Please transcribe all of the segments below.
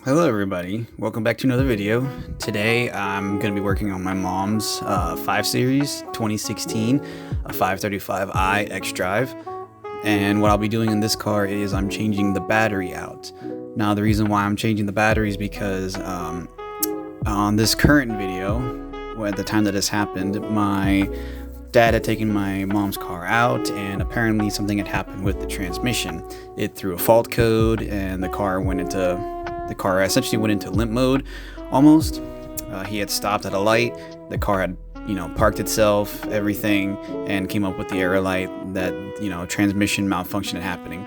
Hello everybody, welcome back to another video. Today I'm going to be working on my mom's 5 Series 2016 535i X-Drive, and what I'll be doing in this car is I'm changing the battery out. Now the reason why I'm changing the battery is because on this current video, at the time that this happened, my dad had taken my mom's car out and apparently something had happened with the transmission. It threw a fault code and the car essentially went into limp mode almost. He had stopped at a light, the car had parked itself, everything, and came up with the error light that transmission malfunction had happening.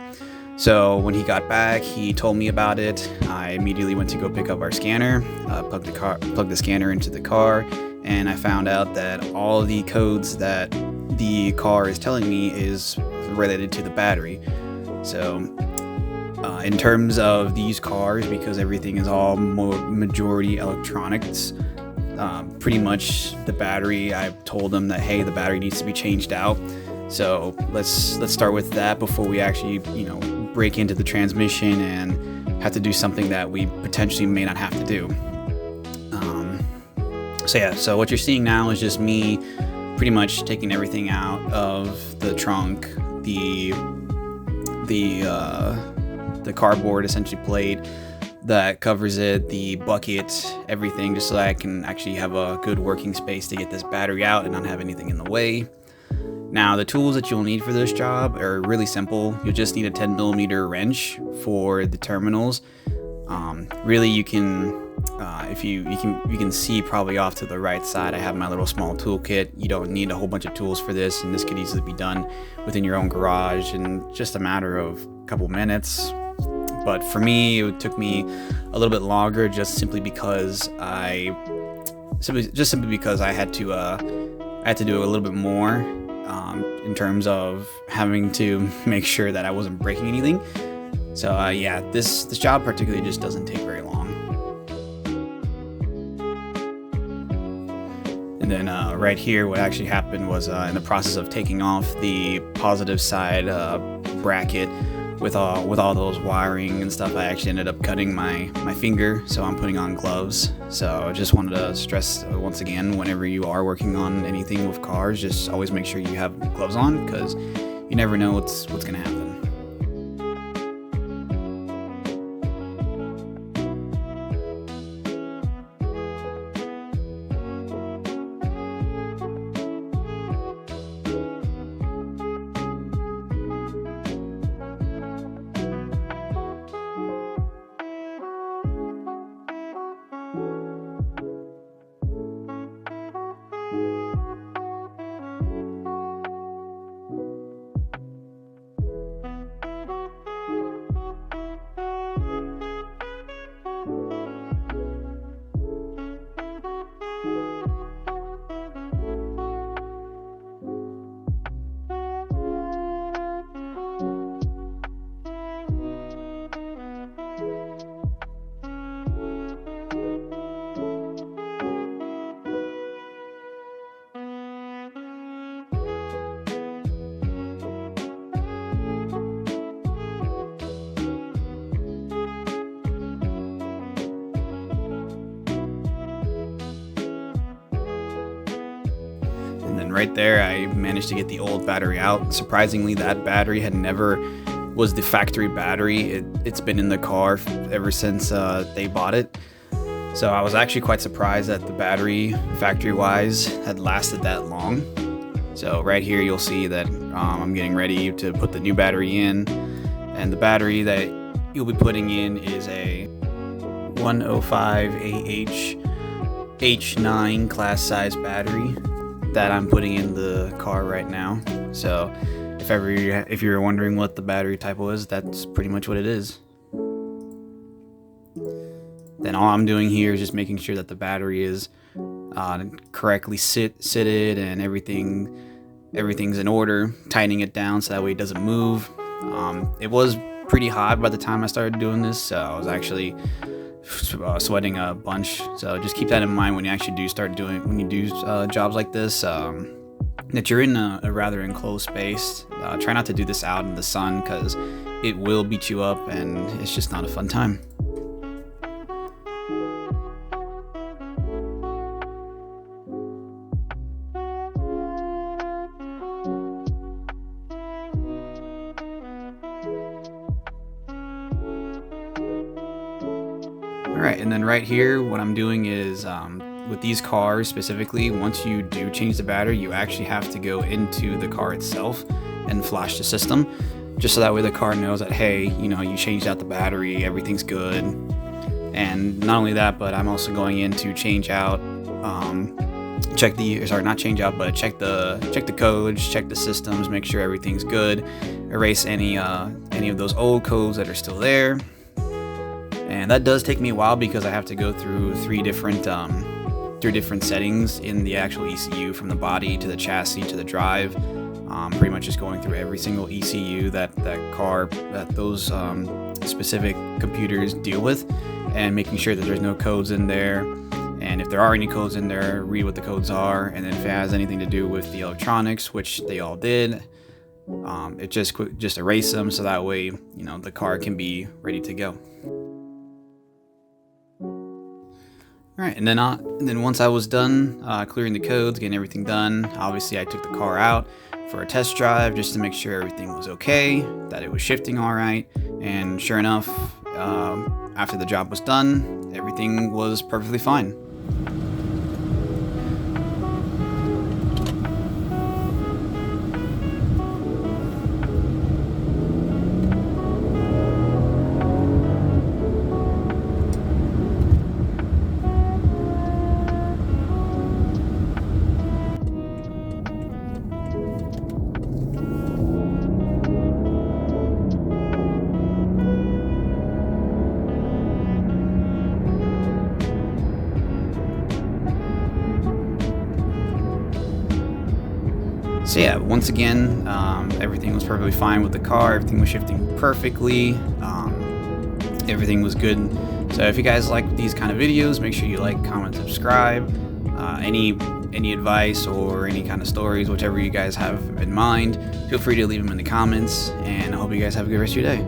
So when he got back, he told me about it. I immediately went to go pick up our scanner, plugged the scanner into the car, and I found out that all the codes that the car is telling me is related to the battery. So in terms of these cars, because everything is all majority electronics, pretty much the battery, I've told them that, hey, the battery needs to be changed out. So let's start with that before we actually break into the transmission and have to do something that we potentially may not have to do. So what you're seeing now is just me pretty much taking everything out of the trunk, the cardboard essentially plate that covers it, the bucket, everything, just so that I can actually have a good working space to get this battery out and not have anything in the way. Now the tools that you'll need for this job are really simple. You'll just need a 10mm wrench for the terminals. Really, you can you can see probably off to the right side, I have my little small toolkit. You don't need a whole bunch of tools for this, and this could easily be done within your own garage in just a matter of a couple minutes. But for me, it took me a little bit longer, just simply because I had to do a little bit more in terms of having to make sure that I wasn't breaking anything. So yeah, this job particularly just doesn't take very long. And then right here, what actually happened was in the process of taking off the positive side bracket with all those wiring and stuff, I actually ended up cutting my finger, so I'm putting on gloves. So I just wanted to stress once again, whenever you are working on anything with cars, just always make sure you have gloves on, because you never know what's gonna happen. Right there, I managed to get the old battery out. Surprisingly, that battery was the factory battery. It's been in the car ever since they bought it. So I was actually quite surprised that the battery, factory-wise, had lasted that long. So right here, you'll see that I'm getting ready to put the new battery in, and the battery that you'll be putting in is a 105AH H9 class size battery that I'm putting in the car right now. So if you're wondering what the battery type was, that's pretty much what it is. Then all I'm doing here is just making sure that the battery is correctly seated and everything's in order, tightening it down so that way it doesn't move. It was pretty hot by the time I started doing this, so I was actually sweating a bunch. So just keep that in mind when you actually do start doing, when you do jobs like this, that you're in a rather enclosed space. Try not to do this out in the sun, because it will beat you up and it's just not a fun time. Alright, and then right here, what I'm doing is, with these cars specifically, once you do change the battery, you actually have to go into the car itself and flash the system, just so that way the car knows that, hey, you know, you changed out the battery, everything's good. And not only that, but I'm also going in to change out, check the codes, check the systems, make sure everything's good, erase any of those old codes that are still there. And that does take me a while, because I have to go through three different settings in the actual ECU, from the body to the chassis to the drive. Pretty much just going through every single ECU that those specific computers deal with, and making sure that there's no codes in there. And if there are any codes in there, read what the codes are, and then if it has anything to do with the electronics, which they all did, it just erase them, so that way, you know, the car can be ready to go. Alright, and then once I was done clearing the codes, getting everything done, obviously I took the car out for a test drive just to make sure everything was okay, that it was shifting alright, and sure enough, after the job was done, everything was perfectly fine. So yeah, once again, everything was perfectly fine with the car. Everything was shifting perfectly. Everything was good. So if you guys like these kind of videos, make sure you like, comment, subscribe. Any advice or any kind of stories, whichever you guys have in mind, feel free to leave them in the comments. And I hope you guys have a good rest of your day.